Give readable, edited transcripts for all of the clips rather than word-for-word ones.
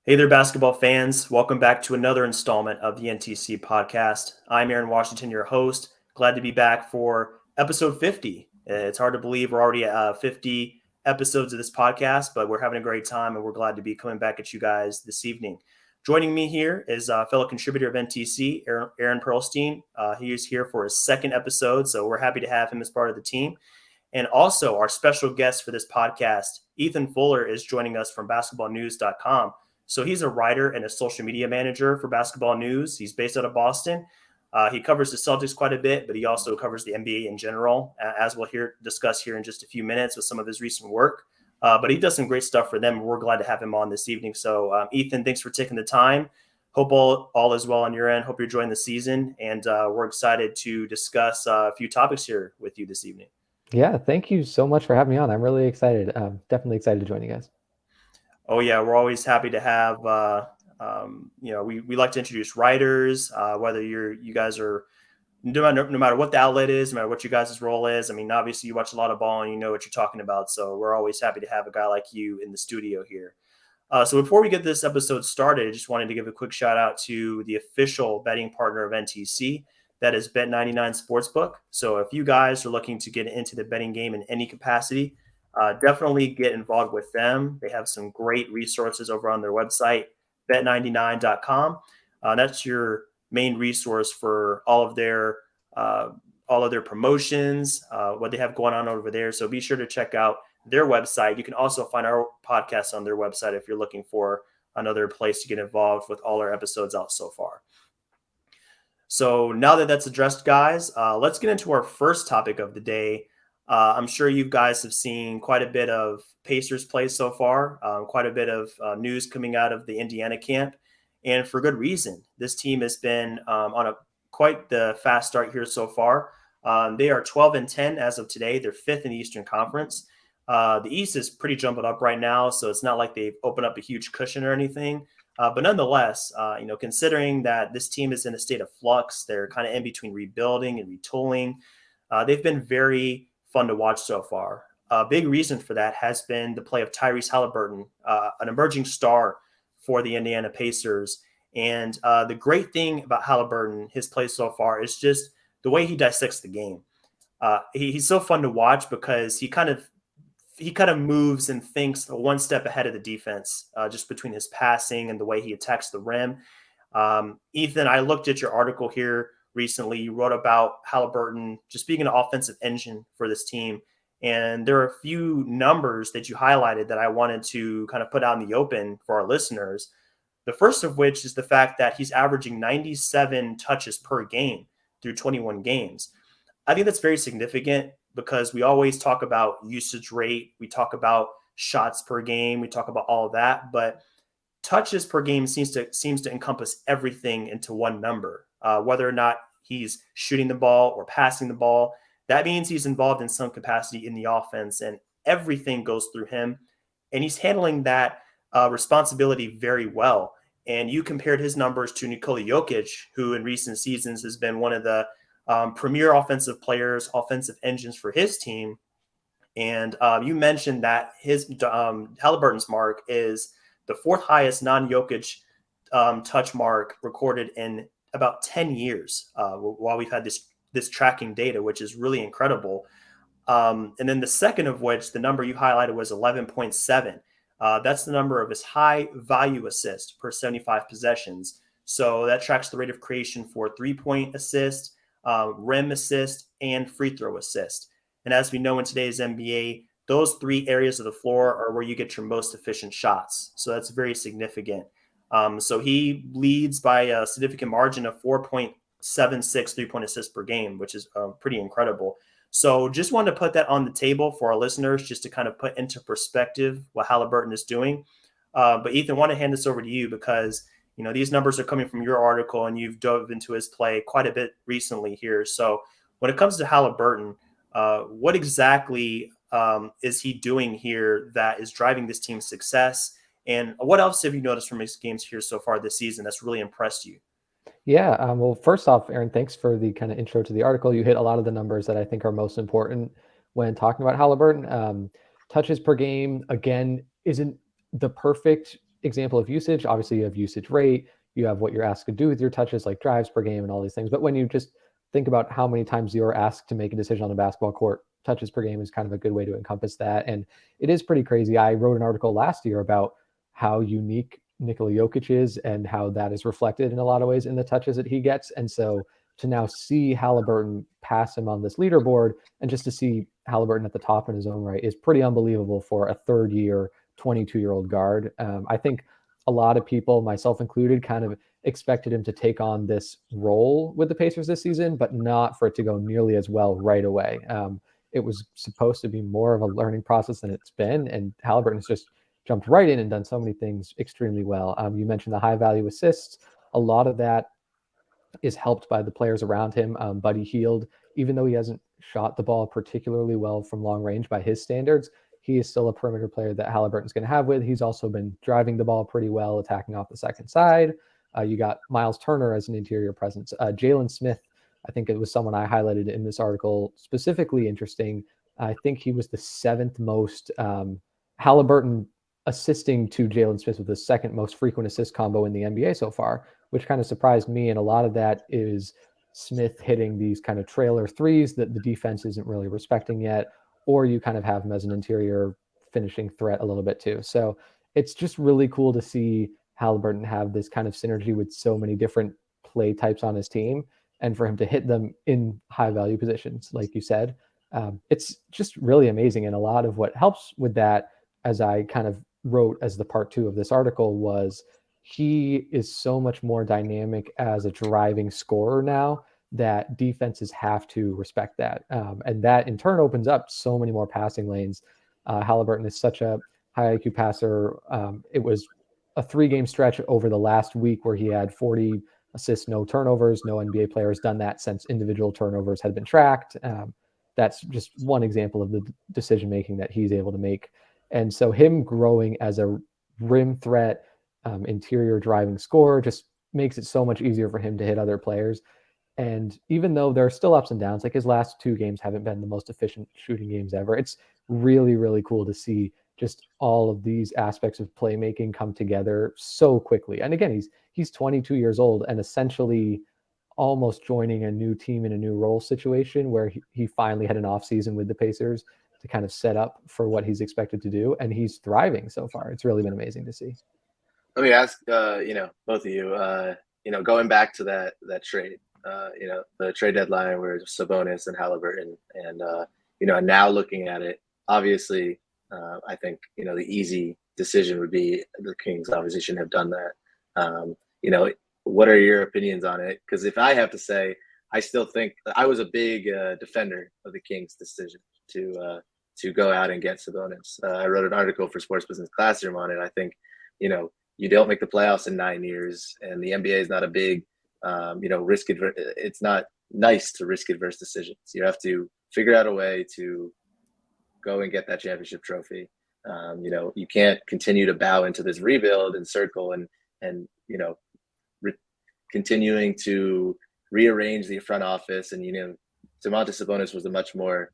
Hey there, basketball fans. Welcome back to another installment of the NTC podcast. I'm Aaron Washington, your host. Glad to be back for episode 50. It's hard to believe we're already at 50 episodes of this podcast, but we're having a great time and we're glad to be coming back at you guys this evening. Joining me here is a fellow contributor of NTC, Aaron Pearlstein. He is here for his second episode, so we're happy to have him as part of the team. And also, our special guest for this podcast, Ethan Fuller, is joining us from basketballnews.com. So he's a writer and a social media manager for Basketball News. He's based out of Boston. He covers the Celtics quite a bit, but he also covers the NBA in general, as we'll discuss here in just a few minutes with some of his recent work. But he does some great stuff for them, and we're glad to have him on this evening. So, Ethan, thanks for taking the time. Hope all is well on your end. Hope you're enjoying the season, and we're excited to discuss a few topics here with you this evening. Yeah, thank you so much for having me on. I'm really excited. Definitely excited to join you guys. Oh yeah, we're always happy to have. We like to introduce writers, whether you guys are no matter what the outlet is, no matter what you guys' role is. I mean, obviously you watch a lot of ball and you know what you're talking about. So we're always happy to have a guy like you in the studio here. So before we get this episode started, I just wanted to give a quick shout out to the official betting partner of NTC. That is Bet99 Sportsbook. So if you guys are looking to get into the betting game in any capacity, definitely get involved with them. They have some great resources over on their website, bet99.com. That's your main resource for all of their promotions, what they have going on over there. So be sure to check out their website. You can also find our podcast on their website if you're looking for another place to get involved with all our episodes out so far. So now that that's addressed, guys, let's get into our first topic of the day. I'm sure you guys have seen quite a bit of Pacers play so far, quite a bit of news coming out of the Indiana camp, and for good reason. This team has been on a quite the fast start here so far. They are 12-10 as of today. They're fifth in the Eastern Conference. The East is pretty jumbled up right now, so it's not like they've opened up a huge cushion or anything. But nonetheless, considering that this team is in a state of flux, they're kind of in between rebuilding and retooling. They've been very fun to watch so far. A big reason for that has been the play of Tyrese Halliburton, an emerging star for the Indiana Pacers. And the great thing about Haliburton, his play so far, is just the way he dissects the game. He's so fun to watch because he kind of moves and thinks one step ahead of the defense, just between his passing and the way he attacks the rim. Ethan, I looked at your article here recently. You wrote about Haliburton just being an offensive engine for this team. And there are a few numbers that you highlighted that I wanted to kind of put out in the open for our listeners. The first of which is the fact that he's averaging 97 touches per game through 21 games. I think that's very significant because we always talk about usage rate. We talk about shots per game. We talk about all of that, but touches per game seems to encompass everything into one number. Whether or not he's shooting the ball or passing the ball, that means he's involved in some capacity in the offense, and everything goes through him. And he's handling that responsibility very well. And you compared his numbers to Nikola Jokic, who in recent seasons has been one of the premier offensive players, offensive engines for his team. And you mentioned that his Haliburton's mark is the fourth highest non-Jokic touch mark recorded in about 10 years while we've had this tracking data, which is really incredible. And then the second of which, the number you highlighted was 11.7. That's the number of his high value assist per 75 possessions. So that tracks the rate of creation for 3-point assist, rim assist, and free throw assist. And as we know in today's NBA, those three areas of the floor are where you get your most efficient shots. So that's very significant. So he leads by a significant margin of 4.76 three-point assists per game, which is pretty incredible. So just wanted to put that on the table for our listeners, just to kind of put into perspective what Haliburton is doing. But Ethan, I want to hand this over to you because these numbers are coming from your article and you've dove into his play quite a bit recently here. So when it comes to Haliburton, what exactly is he doing here that is driving this team's success? And what else have you noticed from his games here so far this season that's really impressed you? Yeah. Well, first off, Aaron, thanks for the kind of intro to the article. You hit a lot of the numbers that I think are most important when talking about Haliburton. Touches per game, again, isn't the perfect example of usage, obviously you have usage rate, you have what you're asked to do with your touches, like drives per game and all these things. But when you just think about how many times you're asked to make a decision on a basketball court, touches per game is kind of a good way to encompass that. And it is pretty crazy. I wrote an article last year about how unique Nikola Jokic is and how that is reflected in a lot of ways in the touches that he gets. And so to now see Haliburton pass him on this leaderboard and just to see Haliburton at the top in his own right is pretty unbelievable for a third year, 22-year-old guard. I think a lot of people, myself included, kind of expected him to take on this role with the Pacers this season, but not for it to go nearly as well right away. It was supposed to be more of a learning process than it's been, and Haliburton has just jumped right in and done so many things extremely well. You mentioned the high value assists. A lot of that is helped by the players around him. Buddy Hield, even though he hasn't shot the ball particularly well from long range by his standards, he is still a perimeter player that Haliburton's going to have with. He's also been driving the ball pretty well, attacking off the second side. You got Miles Turner as an interior presence. Jalen Smith, I think it was someone I highlighted in this article, specifically interesting. I think he was the seventh most Haliburton assisting to Jalen Smith with the second most frequent assist combo in the NBA so far, which kind of surprised me. And a lot of that is Smith hitting these kind of trailer threes that the defense isn't really respecting yet, or you kind of have him as an interior finishing threat a little bit too. So it's just really cool to see Haliburton have this kind of synergy with so many different play types on his team, and for him to hit them in high value positions, like you said, it's just really amazing. And a lot of what helps with that, as I kind of wrote as the part two of this article, was he is so much more dynamic as a driving scorer now that defenses have to respect that. And that in turn opens up so many more passing lanes. Haliburton is such a high IQ passer. It was a 3-game stretch over the last week where he had 40 assists, no turnovers. No NBA player has done that since individual turnovers had been tracked. That's just one example of the decision making that he's able to make. And so him growing as a rim threat, interior driving scorer just makes it so much easier for him to hit other players. And even though there are still ups and downs, like his last 2 games haven't been the most efficient shooting games ever, it's really, really cool to see just all of these aspects of playmaking come together so quickly. And again, he's 22 years old and essentially almost joining a new team in a new role situation where he finally had an off season with the Pacers to kind of set up for what he's expected to do. And he's thriving so far. It's really been amazing to see. Let me ask, both of you, going back to that trade, the trade deadline where Sabonis and Haliburton, and now looking at it, obviously, I think the easy decision would be the Kings obviously shouldn't have done that. What are your opinions on it? Because if I have to say, I still think I was a big defender of the Kings' decision to go out and get Sabonis. I wrote an article for Sports Business Classroom on it. I think you don't make the playoffs in 9 years, and the NBA is not a big risk adverse. It's not nice to risk adverse decisions. You have to figure out a way to go and get that championship trophy. You can't continue to bow into this rebuild and circle and continuing to rearrange the front office. And Domantas Sabonis was a much more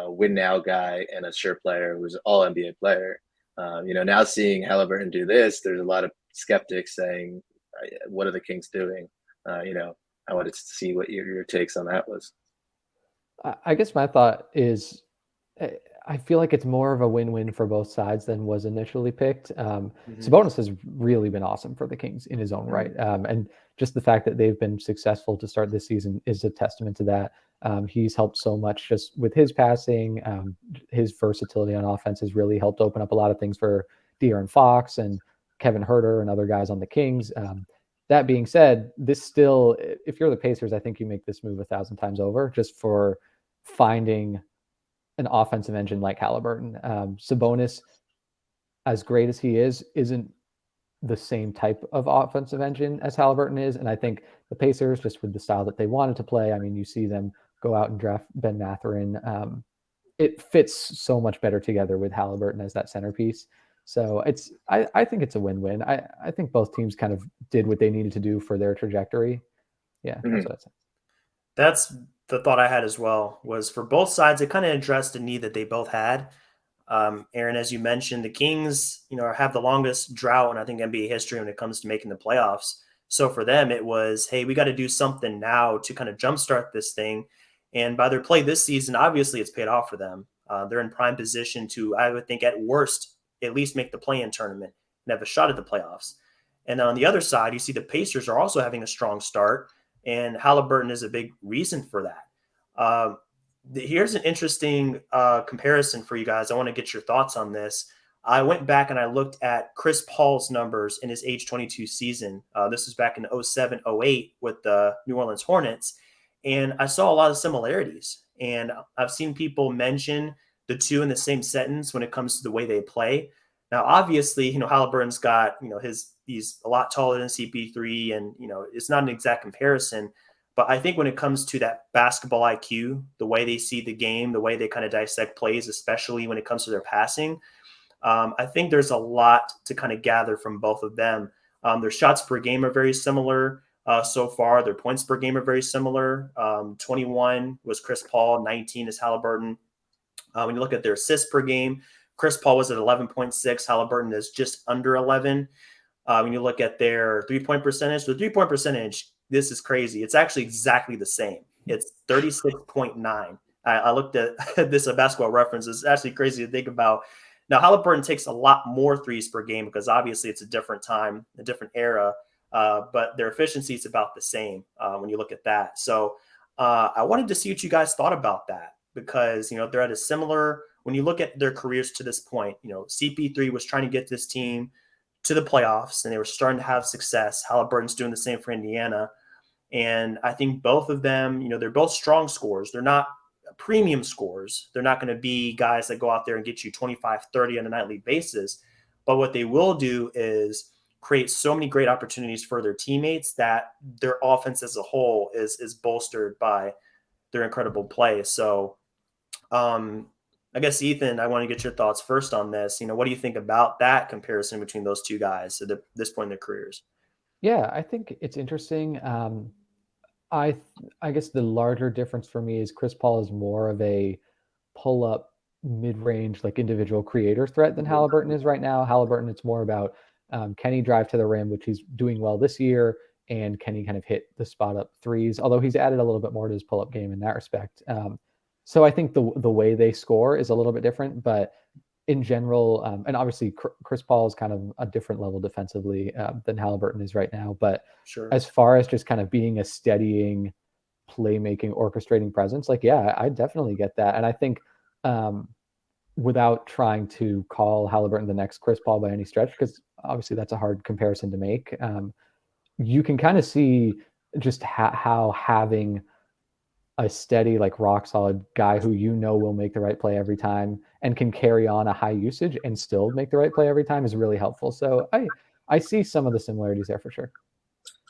win now guy and a sure player who was an all NBA player. Now seeing Haliburton do this, there's a lot of skeptics saying, what are the Kings doing? I wanted to see what your takes on that was. I guess my thought is I feel like it's more of a win-win for both sides than was initially picked. Sabonis has really been awesome for the Kings in his own right. And just the fact that they've been successful to start this season is a testament to that. He's helped so much just with his passing. His versatility on offense has really helped open up a lot of things for De'Aaron Fox and Kevin Huerter and other guys on the Kings. That being said, this still, if you're the Pacers, I think you make this move 1,000 times over just for finding an offensive engine like Haliburton. Sabonis, as great as he is, isn't the same type of offensive engine as Haliburton is. And I think the Pacers, just with the style that they wanted to play, I mean, you see them go out and draft Ben Mathurin. It fits so much better together with Haliburton as that centerpiece. So I think it's a win-win. I think both teams kind of did what they needed to do for their trajectory. Yeah, that's what I'd say. That's the thought I had as well, was for both sides, it kind of addressed the need that they both had. Aaron, as you mentioned, the Kings, have the longest drought in I think NBA history when it comes to making the playoffs. So for them, it was, hey, we got to do something now to kind of jumpstart this thing. And by their play this season, obviously it's paid off for them. They're in prime position to, I would think, at worst, at least make the play-in tournament and have a shot at the playoffs. And on the other side, you see the Pacers are also having a strong start, and Haliburton is a big reason for that. Here's an interesting comparison for you guys. I want to get your thoughts on this. I went back and I looked at Chris Paul's numbers in his age 22 season. This was back in 07-08 with the New Orleans Hornets. And I saw a lot of similarities. And I've seen people mention the two in the same sentence when it comes to the way they play. Now, obviously, Haliburton's got, he's a lot taller than CP3, and, it's not an exact comparison. But I think when it comes to that basketball IQ, the way they see the game, the way they kind of dissect plays, especially when it comes to their passing, I think there's a lot to kind of gather from both of them. Their shots per game are very similar so far. Their points per game are very similar. 21 was Chris Paul, 19 is Haliburton. When you look at their assists per game, Chris Paul was at 11.6. Haliburton is just under 11. When you look at their three-point percentage, the three-point percentage, this is crazy. It's actually exactly the same. It's 36.9. I looked at this Basketball Reference. It's actually crazy to think about. Now, Haliburton takes a lot more threes per game because obviously it's a different time, a different era, but their efficiency is about the same when you look at that. So I wanted to see what you guys thought about that because, they're at a similar – when you look at their careers to this point, CP3 was trying to get this team to the playoffs and they were starting to have success. Haliburton's doing the same for Indiana. And I think both of them, they're both strong scorers. They're not premium scorers. They're not going to be guys that go out there and get you 25, 30 on a nightly basis. But what they will do is create so many great opportunities for their teammates that their offense as a whole is bolstered by their incredible play. So I guess, Ethan, I want to get your thoughts first on this. What do you think about that comparison between those two guys at this point in their careers? Yeah, I think it's interesting. I guess the larger difference for me is Chris Paul is more of a pull-up mid-range, like individual creator threat than Haliburton is right now. Haliburton, it's more about can he drive to the rim, which he's doing well this year, and can he kind of hit the spot-up threes, although he's added a little bit more to his pull-up game in that respect. So I think the way they score is a little bit different, but in general, and obviously Chris Paul is kind of a different level defensively than Haliburton is right now. But sure, as far as just kind of being a steadying, playmaking, orchestrating presence, yeah, I definitely get that. And I think without trying to call Haliburton the next Chris Paul by any stretch, because obviously that's a hard comparison to make, you can kind of see just how having a steady, rock solid guy who will make the right play every time and can carry on a high usage and still make the right play every time is really helpful. So I see some of the similarities there for sure.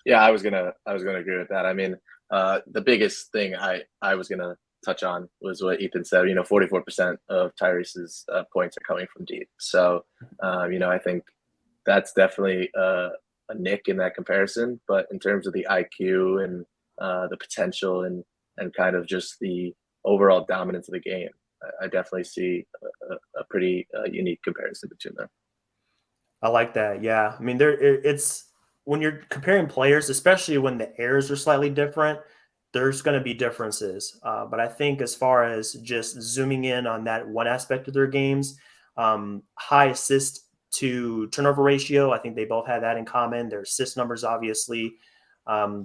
Yeah, I was gonna agree with that. I mean, the biggest thing I was gonna touch on was what Ethan said. 44% of Tyrese's points are coming from deep. So, I think that's definitely a nick in that comparison. But in terms of the IQ and the potential and kind of just the overall dominance of the game, I definitely see a pretty unique comparison between them. I like that. Yeah. I mean, it's when you're comparing players, especially when the eras are slightly different, there's going to be differences. But I think as far as just zooming in on that one aspect of their games, high assist to turnover ratio, I think they both had that in common. Their assist numbers, obviously,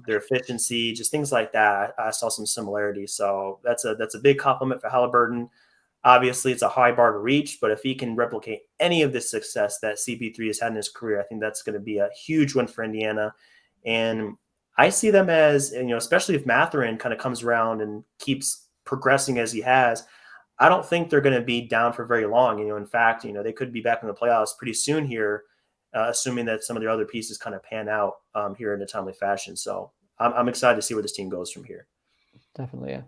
their efficiency, just things like that. I saw some similarities. So that's a big compliment for Haliburton. Obviously, it's a high bar to reach, but if he can replicate any of the success that CP3 has had in his career, I think that's going to be a huge win for Indiana. And I see them as, especially if Mathurin kind of comes around and keeps progressing as he has, I don't think they're going to be down for very long. In fact, they could be back in the playoffs pretty soon here, assuming that some of their other pieces kind of pan out here in a timely fashion. So I'm excited to see where this team goes from here. Definitely, yeah.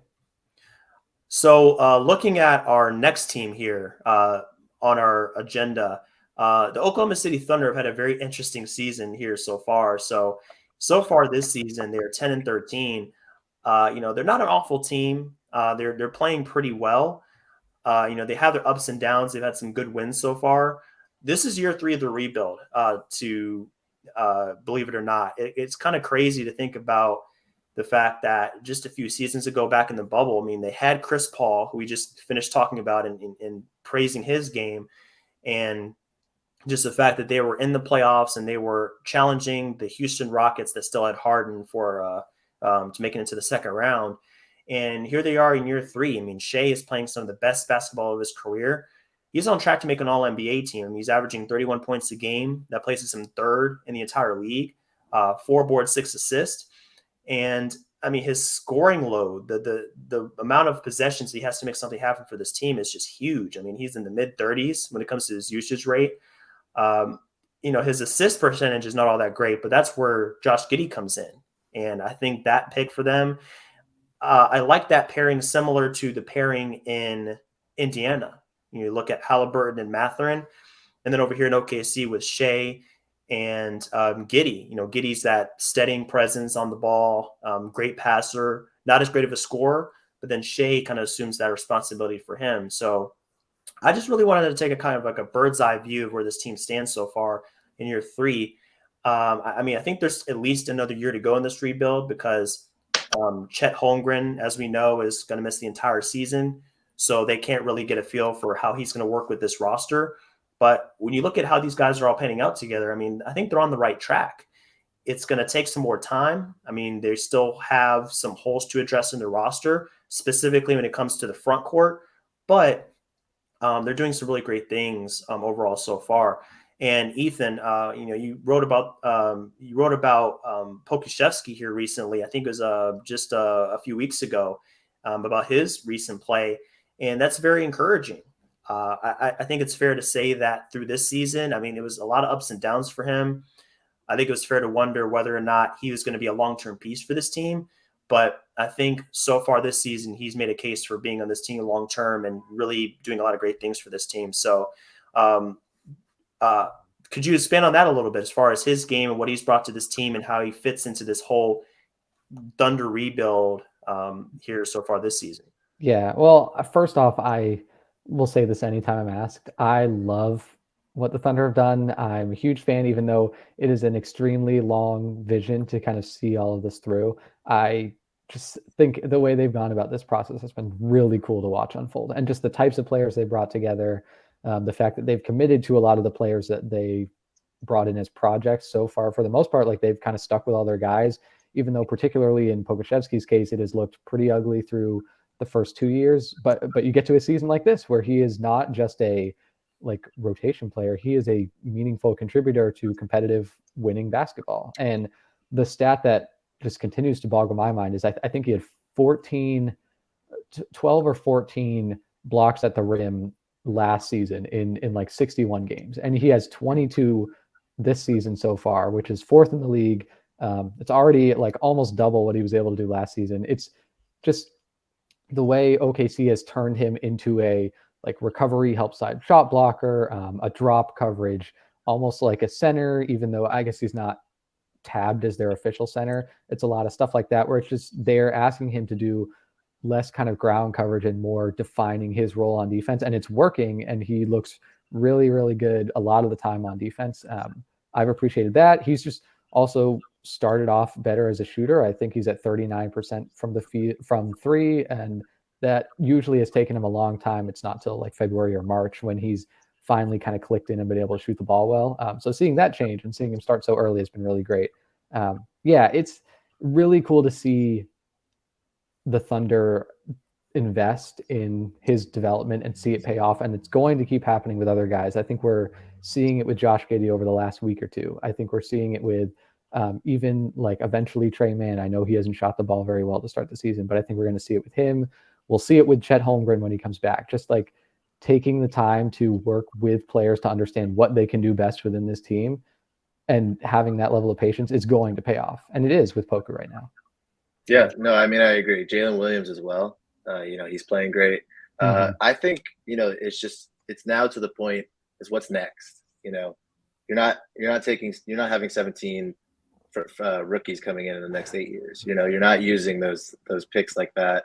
So looking at our next team here on our agenda, the Oklahoma City Thunder have had a very interesting season here so far. So far this season, they're 10-13. They're not an awful team. They're playing pretty well. They have their ups and downs. They've had some good wins so far. This is year 3 of the rebuild, believe it or not. It's kind of crazy to think about the fact that just a few seasons ago back in the bubble, I mean, they had Chris Paul, who we just finished talking about and praising his game, and just the fact that they were in the playoffs and they were challenging the Houston Rockets that still had Harden to make it into the second round. And here they are in year 3. I mean, Shea is playing some of the best basketball of his career. He's on track to make an All-NBA team. I mean, he's averaging 31 points a game. That places him 3rd in the entire league, 4 boards, 6 assists. And I mean, his scoring load, the amount of possessions he has to make something happen for this team is just huge. I mean, he's in the mid-30s when it comes to his usage rate. His assist percentage is not all that great, but that's where Josh Giddey comes in. And I think that pick for them, I like that pairing similar to the pairing in Indiana. You look at Haliburton and Mathurin, and then over here in OKC with Shea and Giddey. Giddey's that steadying presence on the ball, great passer, not as great of a scorer, but then Shea kind of assumes that responsibility for him. So I just really wanted to take a kind of like a bird's eye view of where this team stands so far in year 3. I think there's at least another year to go in this rebuild because Chet Holmgren, as we know, is going to miss the entire season. So they can't really get a feel for how he's going to work with this roster. But when you look at how these guys are all panning out together, I mean, I think they're on the right track. It's going to take some more time. I mean, they still have some holes to address in the roster, specifically when it comes to the front court. But they're doing some really great things overall so far. And Ethan, you wrote about Pokusevski here recently. I think it was just a few weeks ago about his recent play, and that's very encouraging. I think it's fair to say that through this season, I mean, it was a lot of ups and downs for him. I think it was fair to wonder whether or not he was going to be a long-term piece for this team. But I think so far this season, he's made a case for being on this team long-term and really doing a lot of great things for this team. So could you expand on that a little bit as far as his game and what he's brought to this team and how he fits into this whole Thunder rebuild here so far this season? Yeah, well, first off, I will say this anytime I'm asked. I love what the Thunder have done. I'm a huge fan, even though it is an extremely long vision to kind of see all of this through. I just think the way they've gone about this process has been really cool to watch unfold. And just the types of players they brought together, the fact that they've committed to a lot of the players that they brought in as projects so far, for the most part, like they've kind of stuck with all their guys, even though particularly in Pokusevski's case, it has looked pretty ugly through the first 2 years. But you get to a season like this where he is not just a like rotation player, he is a meaningful contributor to competitive winning basketball. And the stat that just continues to boggle my mind is I think he had 12 or 14 blocks at the rim last season in like 61 games. And he has 22 this season so far, which is 4th in the league. It's already like almost double what he was able to do last season. It's just the way OKC has turned him into a like recovery help side shot blocker, a drop coverage, almost like a center, even though I guess he's not tabbed as their official center. It's a lot of stuff like that where it's just they're asking him to do less kind of ground coverage and more defining his role on defense. And it's working, and he looks really, really good a lot of the time on defense. I've appreciated that. He's just also started off better as a shooter. I think he's at 39% from 3, and that usually has taken him a long time. It's not till like February or March when he's finally kind of clicked in and been able to shoot the ball well. So seeing that change and seeing him start so early has been really great. Yeah, it's really cool to see the Thunder invest in his development and see it pay off. And it's going to keep happening with other guys. I think we're seeing it with Josh Giddey over the last week or two. I think we're seeing it with even like eventually Trey Mann. I know he hasn't shot the ball very well to start the season, but I think we're going to see it with him. We'll see it with Chet Holmgren when he comes back, just like taking the time to work with players to understand what they can do best within this team, and having that level of patience is going to pay off. And it is with Poku right now. Yeah, no, I mean, I agree. Jalen Williams as well. He's playing great. I think, it's now to the point is what's next. You're not having 17 for rookies coming in the next 8 years. You're not using those picks like that.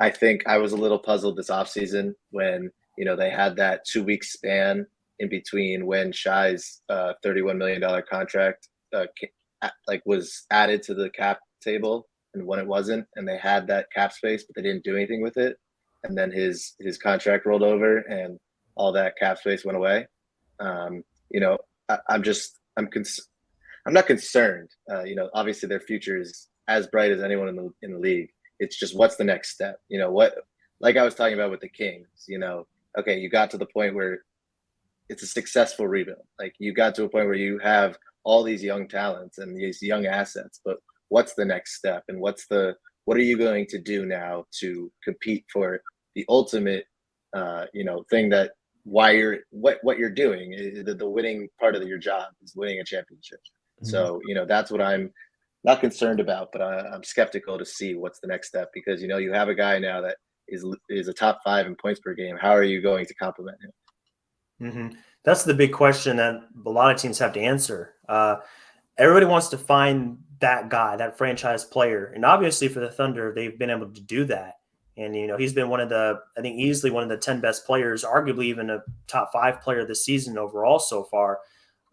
I think I was a little puzzled this offseason when, they had that 2-week span in between when Shai's $31 million contract was added to the cap table and when it wasn't, and they had that cap space, but they didn't do anything with it. And then his contract rolled over and all that cap space went away. I'm not concerned. Obviously their future is as bright as anyone in the league. It's just what's the next step? Like I was talking about with the Kings. Okay, you got to the point where it's a successful rebuild. Like you got to a point where you have all these young talents and these young assets, but what's the next step? And what are you going to do now to compete for the ultimate, thing that what you're doing is the winning part of your job is winning a championship. Mm-hmm. So, that's what I'm not concerned about, but I'm skeptical to see what's the next step because, you have a guy now that is a top 5 in points per game. How are you going to complement him? Mm-hmm. That's the big question that a lot of teams have to answer. Everybody wants to find that guy, that franchise player. And obviously for the Thunder, they've been able to do that. And, he's been easily one of the 10 best players, arguably even a top 5 player this season overall so far.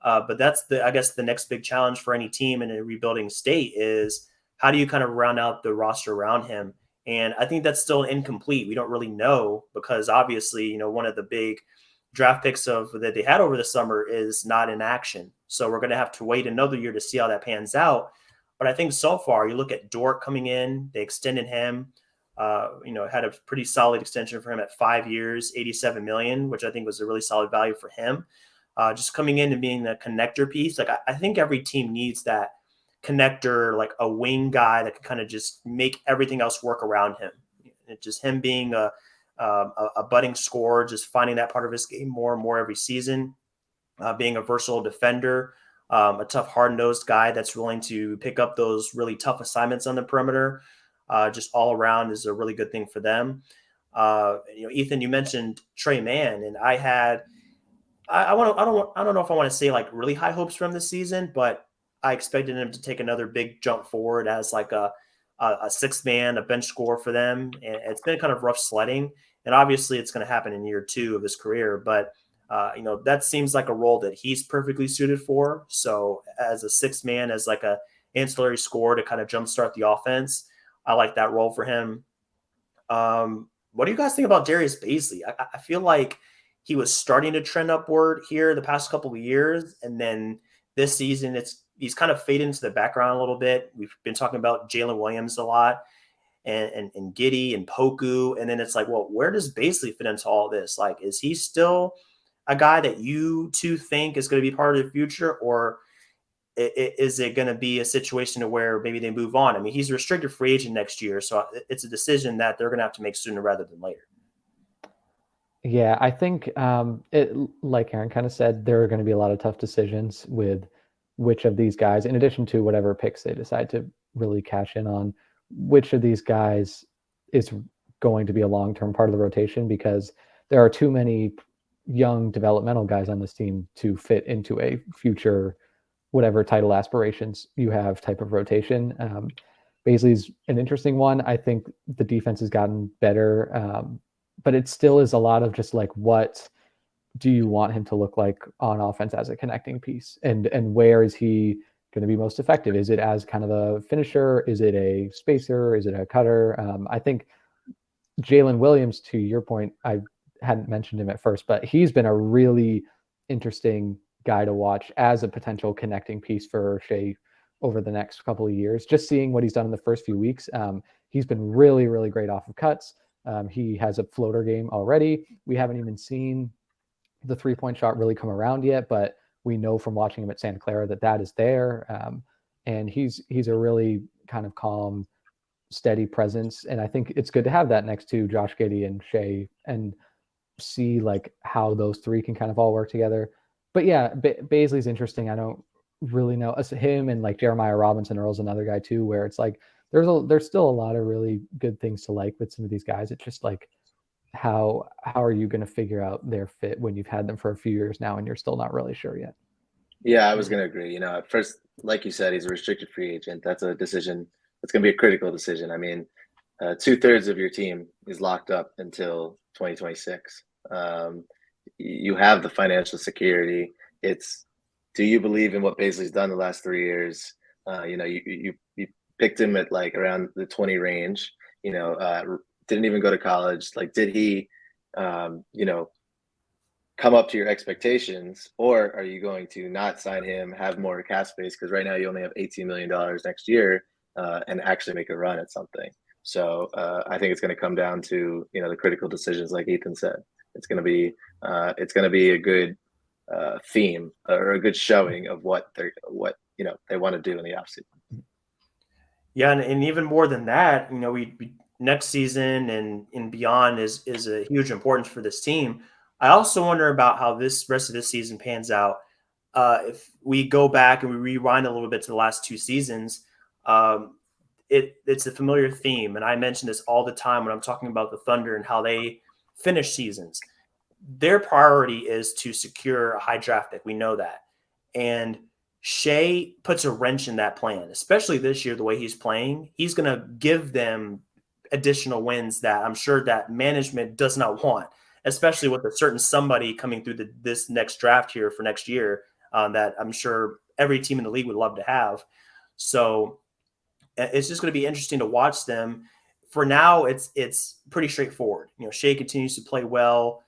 But that's the next big challenge for any team in a rebuilding state is how do you kind of round out the roster around him? And I think that's still incomplete. We don't really know because obviously, one of the big draft picks that they had over the summer is not in action. So we're going to have to wait another year to see how that pans out. But I think so far, you look at Dort coming in, they extended him, had a pretty solid extension for him at 5 years, $87 million, which I think was a really solid value for him. Just coming in and being the connector piece. Like I think every team needs that connector, like a wing guy that can kind of just make everything else work around him. It's just him being a budding scorer, just finding that part of his game more and more every season, being a versatile defender, a tough, hard-nosed guy that's willing to pick up those really tough assignments on the perimeter. Just all around is a really good thing for them. Ethan, you mentioned Trey Mann, and I don't know if I want to say like really high hopes for him this season, but I expected him to take another big jump forward as like a sixth man, a bench scorer for them. And it's been kind of rough sledding. And obviously it's going to happen in year 2 of his career. But, that seems like a role that he's perfectly suited for. So as a sixth man, as like a ancillary scorer to kind of jumpstart the offense, I like that role for him. What do you guys think about Darius Bazley? I feel like he was starting to trend upward here the past couple of years. And then this season, he's kind of faded into the background a little bit. We've been talking about Jalen Williams a lot and Giddey and Poku. And then it's like, well, where does Bazley fit into all this? Like, is he still a guy that you two think is going to be part of the future? Or is it going to be a situation where maybe they move on? I mean, he's a restricted free agent next year. So it's a decision that they're going to have to make sooner rather than later. Yeah, I think like Aaron kind of said, there are going to be a lot of tough decisions with which of these guys, in addition to whatever picks they decide to really cash in on, which of these guys is going to be a long-term part of the rotation, because there are too many young developmental guys on this team to fit into a future whatever title aspirations you have type of rotation. Bazley's an interesting one. I think the defense has gotten better, but it still is a lot of just like, what do you want him to look like on offense as a connecting piece? And where is he going to be most effective? Is it as kind of a finisher? Is it a spacer? Is it a cutter? I think Jalen Williams, to your point, I hadn't mentioned him at first, but he's been a really interesting guy to watch as a potential connecting piece for Shea over the next couple of years. Just seeing what he's done in the first few weeks, he's been really, really great off of cuts. He has a floater game already. We haven't even seen the 3-point shot really come around yet, but we know from watching him at Santa Clara that is there. And he's a really kind of calm, steady presence. And I think it's good to have that next to Josh Giddey and Shea and see like how those three can kind of all work together. But yeah, Bazley's interesting. I don't really know him, and like Jeremiah Robinson Earl's another guy too, where it's like there's still a lot of really good things to like with some of these guys. It's just like, how are you going to figure out their fit when you've had them for a few years now and you're still not really sure yet? Yeah, I was going to agree. At first, like you said, he's a restricted free agent. That's a decision. That's going to be a critical decision. I mean, 2/3 of your team is locked up until 2026. You have the financial security. It's, do you believe in what Paisley's done the last 3 years? You picked him at like around the 20 range. Didn't even go to college. Like, did he, come up to your expectations, or are you going to not sign him, have more cap space? Because right now you only have $18 million next year, and actually make a run at something. So I think it's going to come down to the critical decisions, like Ethan said. It's going to be a good theme or a good showing of what they want to do in the offseason. Yeah, and even more than that, we next season and beyond is a huge importance for this team. I also wonder about how this rest of this season pans out. If we go back and we rewind a little bit to the last 2 seasons, it's a familiar theme, and I mention this all the time when I'm talking about the Thunder and how they finish seasons. Their priority is to secure a high draft pick. We know that, and Shea puts a wrench in that plan, especially this year, the way he's playing. He's going to give them additional wins that I'm sure that management does not want, especially with a certain somebody coming through this next draft here for next year that I'm sure every team in the league would love to have. So it's just going to be interesting to watch them. For now, it's pretty straightforward. Shea continues to play well.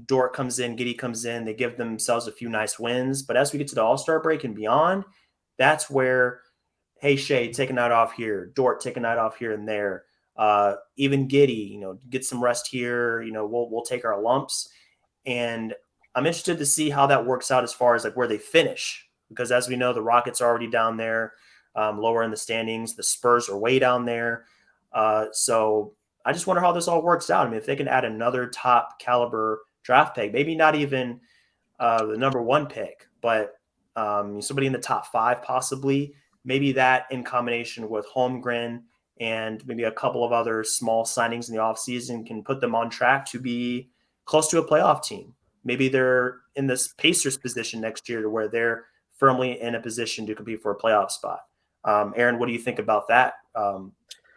Dort comes in, Giddey comes in. They give themselves a few nice wins. But as we get to the All-Star break and beyond, that's where, hey, Shea, take a night off here. Dort, take a night off here and there. Even Giddey, get some rest here. We'll take our lumps. And I'm interested to see how that works out as far as like where they finish. Because as we know, the Rockets are already down there, lower in the standings. The Spurs are way down there. So I just wonder how this all works out. I mean, if they can add another top caliber draft pick, maybe not even the number 1 pick, but somebody in the top 5 possibly. Maybe that in combination with Holmgren and maybe a couple of other small signings in the offseason can put them on track to be close to a playoff team. Maybe they're in this Pacers position next year to where they're firmly in a position to compete for a playoff spot. Aaron, what do you think about that?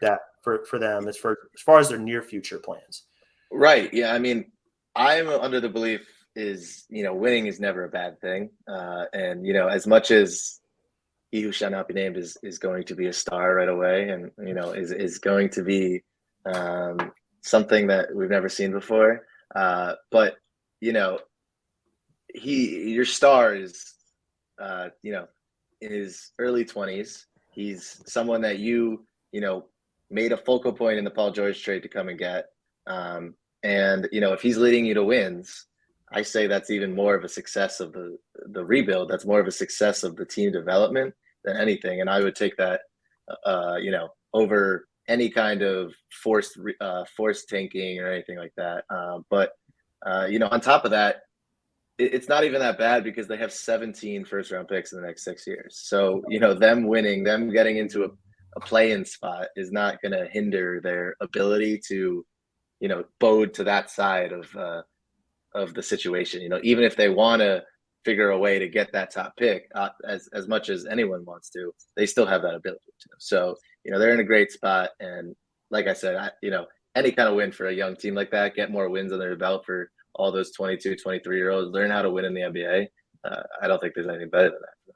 That for them as far as their near future plans? Right. Yeah. I mean, I'm under the belief is, winning is never a bad thing. And, as much as he who shall not be named is going to be a star right away and, is going to be something that we've never seen before. But, your star is, in his early 20s. He's someone that made a focal point in the Paul George trade to come and get. And, if he's leading you to wins, I say that's even more of a success of the rebuild. That's more of a success of the team development than anything. And I would take that, over any kind of forced tanking or anything like that. But on top of that, it's not even that bad because they have 17 first-round picks in the next 6 years. So, them winning, them getting into a play-in spot is not going to hinder their ability to bode to that side of the situation. Even if they want to figure a way to get that top pick, as much as anyone wants to, they still have that ability to. So, they're in a great spot. And like I said, any kind of win for a young team like that, get more wins on their belt for all those 22, 23-year-olds, learn how to win in the NBA. I don't think there's anything better than that.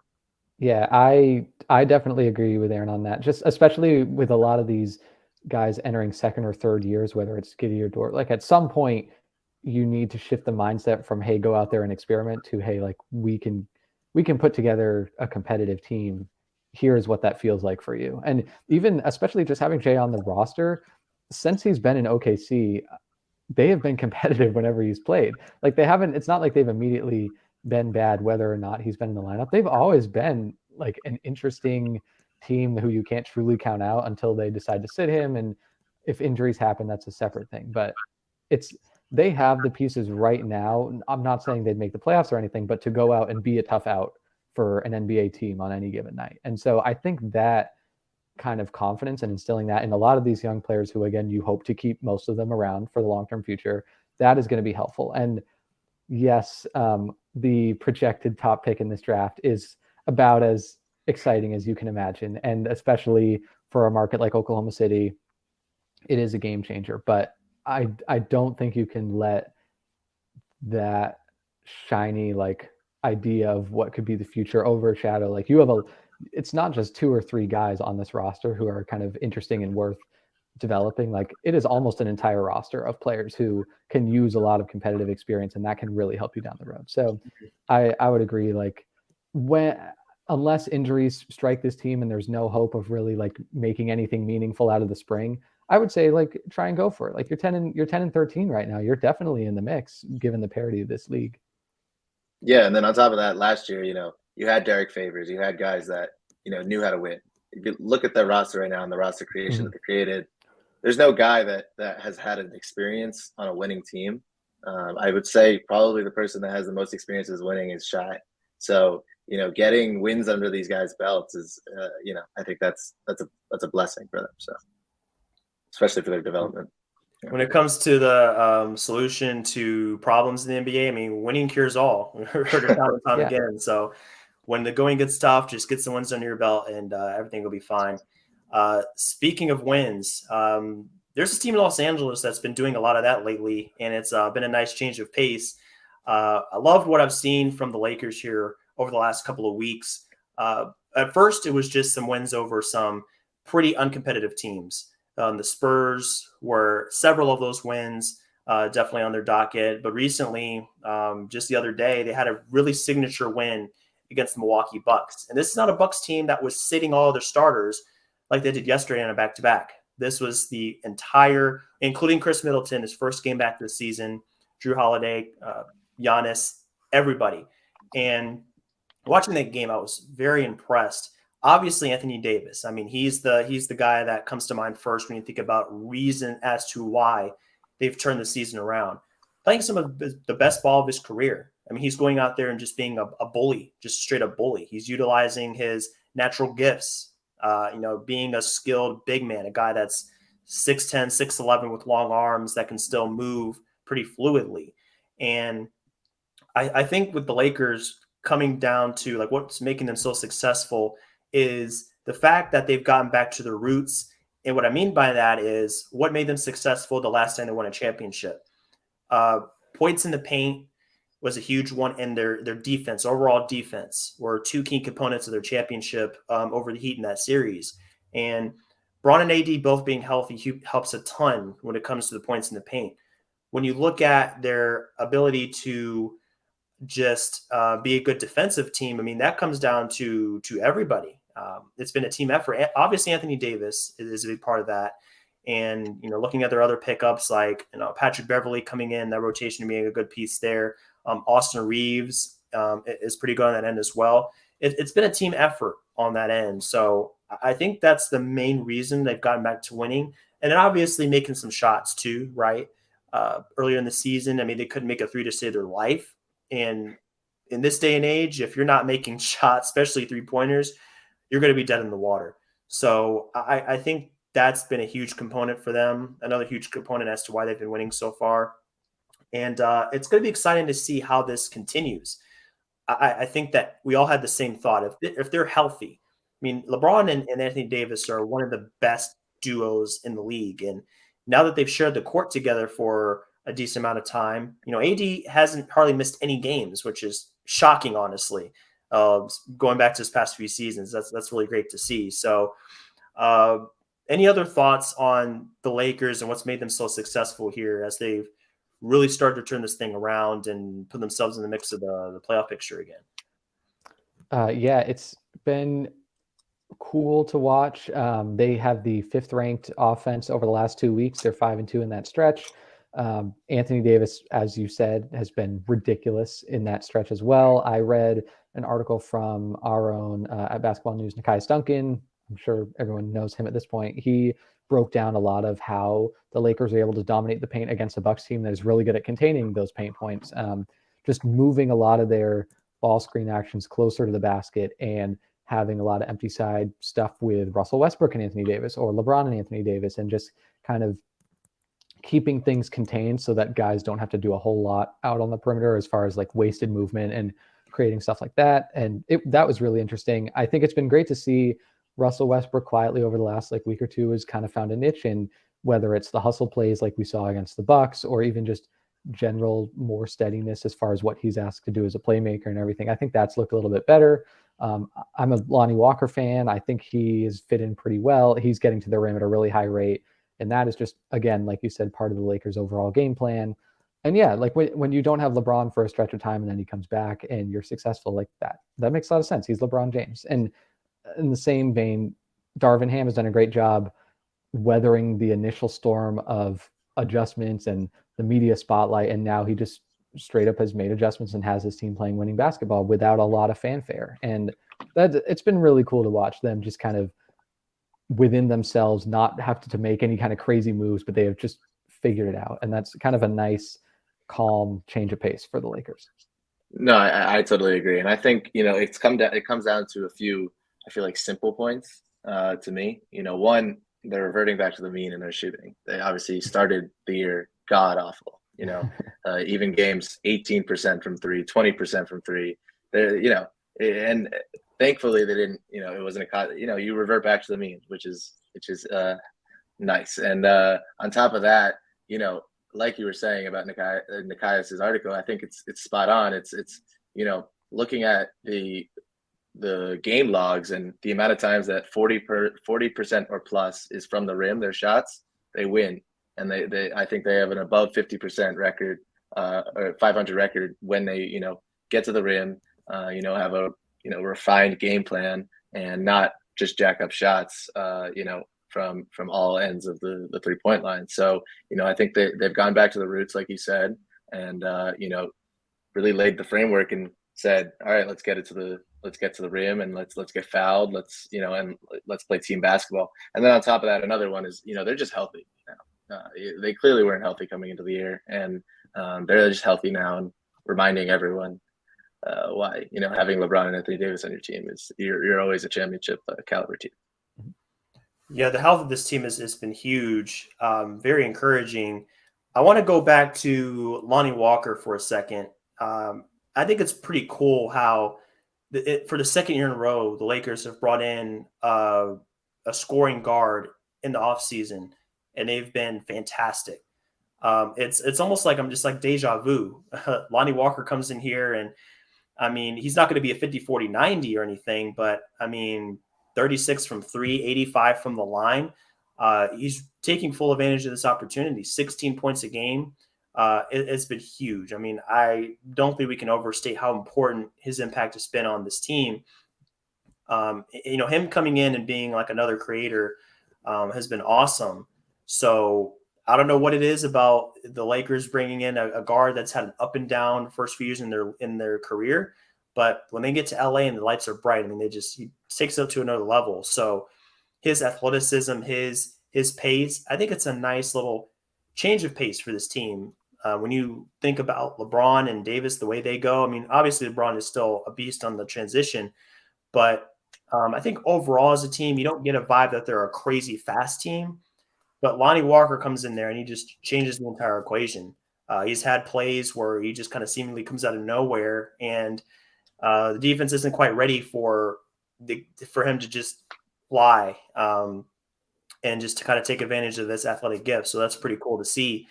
Yeah, I definitely agree with Aaron on that. Just especially with a lot of these guys entering second or third years, whether it's Giddey or Dort, like at some point you need to shift the mindset from, hey, go out there and experiment to, hey, like we can put together a competitive team. Here's what that feels like for you. And even especially just having Jay on the roster, since he's been in OKC, they have been competitive whenever he's played. Like it's not like they've immediately been bad whether or not he's been in the lineup. They've always been like an interesting team who you can't truly count out until they decide to sit him. And if injuries happen, that's a separate thing. But they have the pieces right now. I'm not saying they'd make the playoffs or anything, but to go out and be a tough out for an NBA team on any given night. And so I think that kind of confidence and instilling that in a lot of these young players who, again, you hope to keep most of them around for the long-term future, that is going to be helpful. And yes, the projected top pick in this draft is about as exciting as you can imagine. And especially for a market like Oklahoma City, it is a game changer. But I don't think you can let that shiny like idea of what could be the future overshadow. Like you have it's not just 2 or 3 guys on this roster who are kind of interesting and worth developing. Like it is almost an entire roster of players who can use a lot of competitive experience, and that can really help you down the road. So I would agree, like unless injuries strike this team and there's no hope of really like making anything meaningful out of the spring, I would say like try and go for it. Like you're 10 and 13 right now. You're definitely in the mix given the parity of this league. Yeah, and then on top of that, last year, you had Derek Favors, you had guys that knew how to win. If you look at the roster right now and the roster creation that they created, there's no guy that has had an experience on a winning team. I would say probably the person that has the most experience is winning is Shy. So getting wins under these guys' belts is, I think that's a blessing for them. So especially for their development. When it comes to the solution to problems in the NBA, I mean, winning cures all. We heard it time and time again. So when the going gets tough, just get some wins under your belt and everything will be fine. Speaking of wins, there's this team in Los Angeles that's been doing a lot of that lately, and it's been a nice change of pace. I loved what I've seen from the Lakers here over the last couple of weeks. At first, it was just some wins over some pretty uncompetitive teams. The Spurs were several of those wins definitely on their docket. But recently, just the other day, they had a really signature win against the Milwaukee Bucks. And this is not a Bucks team that was sitting all of their starters like they did yesterday on a back-to-back. This was the entire, including Chris Middleton, his first game back this season, Drew Holiday, Giannis, everybody. And watching that game, I was very impressed. Obviously, Anthony Davis. I mean, he's the guy that comes to mind first when you think about reason as to why they've turned the season around. Playing some of the best ball of his career. I mean, he's going out there and just being a bully, just straight up bully. He's utilizing his natural gifts, being a skilled big man, a guy that's 6'10", 6'11", with long arms that can still move pretty fluidly. And I think with the Lakers coming down to like what's making them so successful is the fact that they've gotten back to their roots. And what I mean by that is what made them successful the last time they won a championship. Points in the paint was a huge one, and their defense, overall defense, were two key components of their championship over the Heat in that series. And Bron and AD both being healthy helps a ton when it comes to the points in the paint. When you look at their ability to just be a good defensive team, I mean, that comes down to everybody. It's been a team effort. Obviously, Anthony Davis is a big part of that. And, looking at their other pickups, like, Patrick Beverley coming in, that rotation being a good piece there. Austin Reeves is pretty good on that end as well. It's been a team effort on that end. So I think that's the main reason they've gotten back to winning. And then obviously making some shots too, right? Earlier in the season, I mean, they couldn't make a three to save their life. And in this day and age, if you're not making shots, especially three-pointers, you're going to be dead in the water. So I think that's been a huge component for them, another huge component as to why they've been winning so far. And it's going to be exciting to see how this continues. I think that we all had the same thought. If they're healthy, I mean, LeBron and Anthony Davis are one of the best duos in the league. And now that they've shared the court together for a decent amount of time, AD hasn't hardly missed any games, which is shocking, honestly. Going back to his past few seasons, that's really great to see. So any other thoughts on the Lakers and what's made them so successful here as they've really started to turn this thing around and put themselves in the mix of the playoff picture again? Yeah, it's been cool to watch. They have the 5th ranked offense over the last 2 weeks. They're 5-2 in that stretch. Anthony Davis, as you said, has been ridiculous in that stretch as well. I read an article from our own at Basketball News, Nekias Duncan. I'm sure everyone knows him at this point. He broke down a lot of how the Lakers are able to dominate the paint against a Bucks team that is really good at containing those paint points, just moving a lot of their ball screen actions closer to the basket and having a lot of empty side stuff with Russell Westbrook and Anthony Davis, or LeBron and Anthony Davis, and just kind of keeping things contained so that guys don't have to do a whole lot out on the perimeter as far as like wasted movement and creating stuff like that. And that was really interesting. I think it's been great to see Russell Westbrook quietly over the last week or two has kind of found a niche in whether it's the hustle plays like we saw against the Bucks, or even just general more steadiness as far as what he's asked to do as a playmaker and everything. I think that's looked a little bit better. I'm a Lonnie Walker fan. I think he is fit in pretty well. He's getting to the rim at a really high rate. And that is just, again, like you said, part of the Lakers' overall game plan. And yeah, like when you don't have LeBron for a stretch of time and then he comes back and you're successful like that makes a lot of sense. He's LeBron James. And in the same vein, Darvin Ham has done a great job weathering the initial storm of adjustments and the media spotlight. And now he just straight up has made adjustments and has his team playing winning basketball without a lot of fanfare. And it's been really cool to watch them just kind of within themselves, not have to make any kind of crazy moves, but they have just figured it out. And that's kind of a nice, calm change of pace for the Lakers. No, I totally agree. And I think, it comes down to a few, I feel like, simple points to me. One, they're reverting back to the mean in their shooting. They obviously started the year god awful, even games 18% from three, 20% from three. And thankfully they didn't, it wasn't you revert back to the mean, which is nice. And on top of that, like you were saying about Nikias's article, I think it's spot on. It's looking at the game logs and the amount of times that 40% or plus is from the rim, their shots, they win. And I think they have an above 50% record, or 500 record when they, get to the rim, have a, refined game plan and not just jack up shots, from all ends of the 3-point line. So, I think they've gone back to the roots, like you said, and, really laid the framework and said, all right, let's get to the rim and let's get fouled. And let's play team basketball. And then on top of that, another one is, they're just healthy now. They clearly weren't healthy coming into the year, and they're just healthy now, and reminding everyone why, having LeBron and Anthony Davis on your team is you're always a championship caliber team. Yeah, the health of this team has been huge, very encouraging. I want to go back to Lonnie Walker for a second. I think it's pretty cool how for the second year in a row, the Lakers have brought in a scoring guard in the offseason, and they've been fantastic. It's almost like I'm just like deja vu. Lonnie Walker comes in here, and I mean, he's not going to be a 50, 40, 90 or anything, but I mean, 36 from three, 85 from the line. He's taking full advantage of this opportunity. 16 points a game. It's been huge. I mean, I don't think we can overstate how important his impact has been on this team. Him coming in and being like another creator has been awesome. So I don't know what it is about the Lakers bringing in a guard that's had an up and down first few years in their career. But when they get to LA and the lights are bright, I mean, he takes it up to another level. So his athleticism, his pace, I think it's a nice little change of pace for this team. When you think about LeBron and Davis, the way they go, I mean, obviously LeBron is still a beast on the transition, but I think overall as a team, you don't get a vibe that they're a crazy fast team. But Lonnie Walker comes in there and he just changes the entire equation. He's had plays where he just kind of seemingly comes out of nowhere, and the defense isn't quite ready for him to just fly and just to kind of take advantage of this athletic gift. So that's pretty cool to see.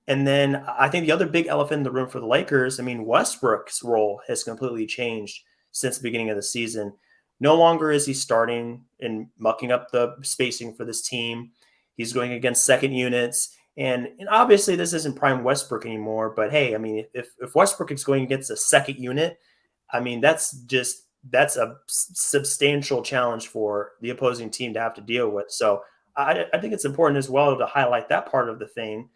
And then I think the other big elephant in the room for the Lakers, I mean, Westbrook's role has completely changed since the beginning of the season. No longer is he starting and mucking up the spacing for this team. He's going against second units. And obviously this isn't prime Westbrook anymore. But hey, I mean, if Westbrook is going against a second unit, I mean, that's a substantial challenge for the opposing team to have to deal with. So I think it's important as well to highlight that part of the thing.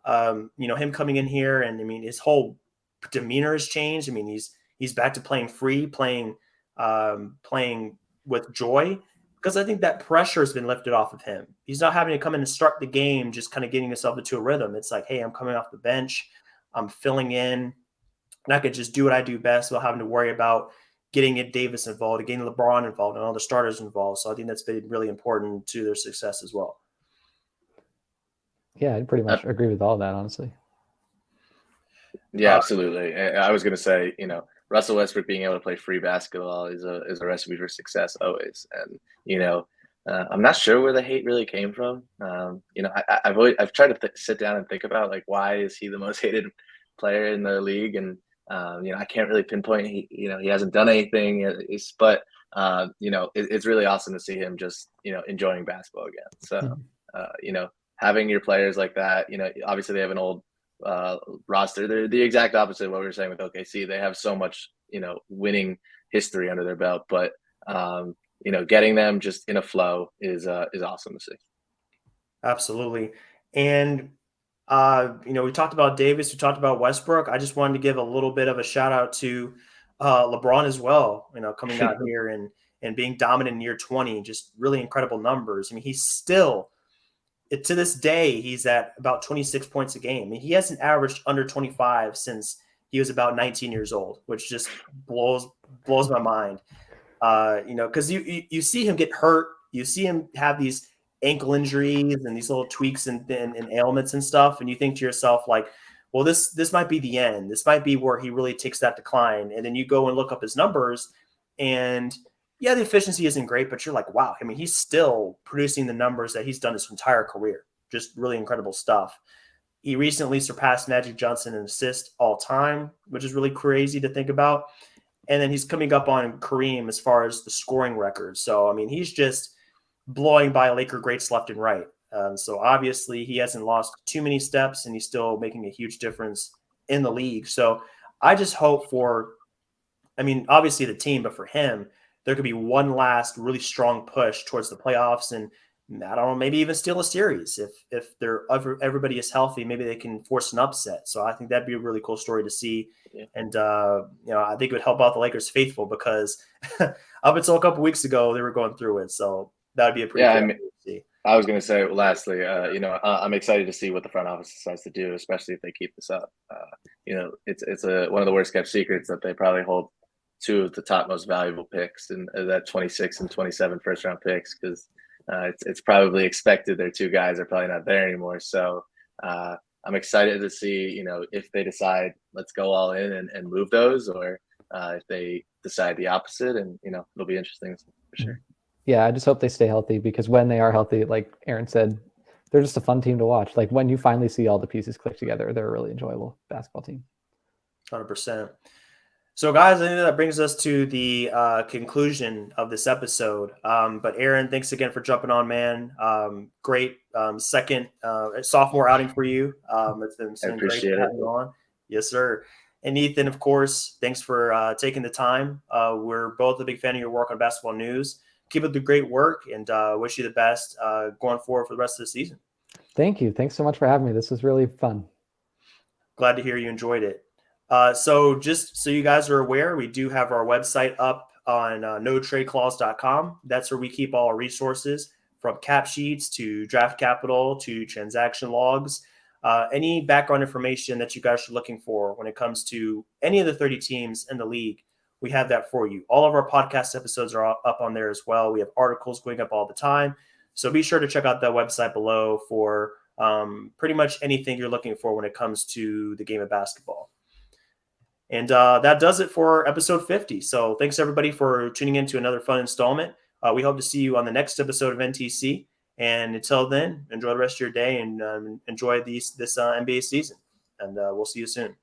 Him coming in here, and I mean, his whole demeanor has changed. I mean, he's back to playing free, playing with joy, because I think that pressure has been lifted off of him. He's not having to come in and start the game, just kind of getting himself into a rhythm. It's like, hey, I'm coming off the bench, I'm filling in, and I could just do what I do best without having to worry about getting Davis involved, getting LeBron involved, and all the starters involved. So I think that's been really important to their success as well. Yeah, I pretty much agree with all that, honestly. Yeah, absolutely. I was going to say, Russell Westbrook being able to play free basketball is a recipe for success always. And, I'm not sure where the hate really came from. I've tried to sit down and think about like why is he the most hated player in the league, and I can't really pinpoint. He hasn't done anything, but it's really awesome to see him just enjoying basketball again. So having your players like that, obviously they have an old roster. They're the exact opposite of what we were saying with OKC. They have so much winning history under their belt, but getting them just in a flow is awesome to see. Absolutely. And we talked about Davis, we talked about Westbrook. I just wanted to give a little bit of a shout out to LeBron as well, coming out here and being dominant in year 20, just really incredible numbers. I mean, he's still, to this day, he's at about 26 points a game. I mean, he hasn't averaged under 25 since he was about 19 years old, which just blows my mind. Because you see him get hurt, you see him have these ankle injuries and these little tweaks and ailments and stuff, and you think to yourself like, well, this might be the end. This might be where he really takes that decline. And then you go and look up his numbers, and yeah, the efficiency isn't great, but you're like, wow, I mean, he's still producing the numbers that he's done his entire career. Just really incredible stuff. He recently surpassed Magic Johnson in assists all time, which is really crazy to think about. And then he's coming up on Kareem as far as the scoring record. So, I mean, he's just blowing by Laker greats left and right. So obviously he hasn't lost too many steps, and he's still making a huge difference in the league. So I just hope obviously the team, but for him, there could be one last really strong push towards the playoffs, and I don't know, maybe even steal a series. If everybody is healthy, maybe they can force an upset. So I think that'd be a really cool story to see. Yeah. And I think it would help out the Lakers faithful, because up until a couple weeks ago they were going through it. So that would be a pretty cool thing to see. I was going to say, lastly, I'm excited to see what the front office decides to do, especially if they keep this up. It's one of the worst kept secrets that they probably hold two of the top most valuable picks, and that 26 and 27 first round picks, because it's probably expected their two guys are probably not there anymore. So I'm excited to see, if they decide let's go all in and move those, or if they decide the opposite, and it'll be interesting for sure. Yeah, I just hope they stay healthy, because when they are healthy, like Aaron said, they're just a fun team to watch. Like when you finally see all the pieces click together, they're a really enjoyable basketball team. 100%. So guys, I think that brings us to the conclusion of this episode. But Aaron, thanks again for jumping on, man. Great second sophomore outing for you. It's been great to have you on. Yes, sir. And Ethan, of course, thanks for taking the time. We're both a big fan of your work on Basketball News. Keep up the great work, and wish you the best going forward for the rest of the season. Thank you. Thanks so much for having me. This was really fun. Glad to hear you enjoyed it. So just so you guys are aware, we do have our website up on notradeclause.com. That's where we keep all our resources, from cap sheets to draft capital to transaction logs. Any background information that you guys are looking for when it comes to any of the 30 teams in the league, we have that for you. All of our podcast episodes are up on there as well. We have articles going up all the time. So be sure to check out that website below for pretty much anything you're looking for when it comes to the game of basketball. And that does it for episode 50. So thanks, everybody, for tuning in to another fun installment. We hope to see you on the next episode of NTC. And until then, enjoy the rest of your day, and enjoy this NBA season. And we'll see you soon.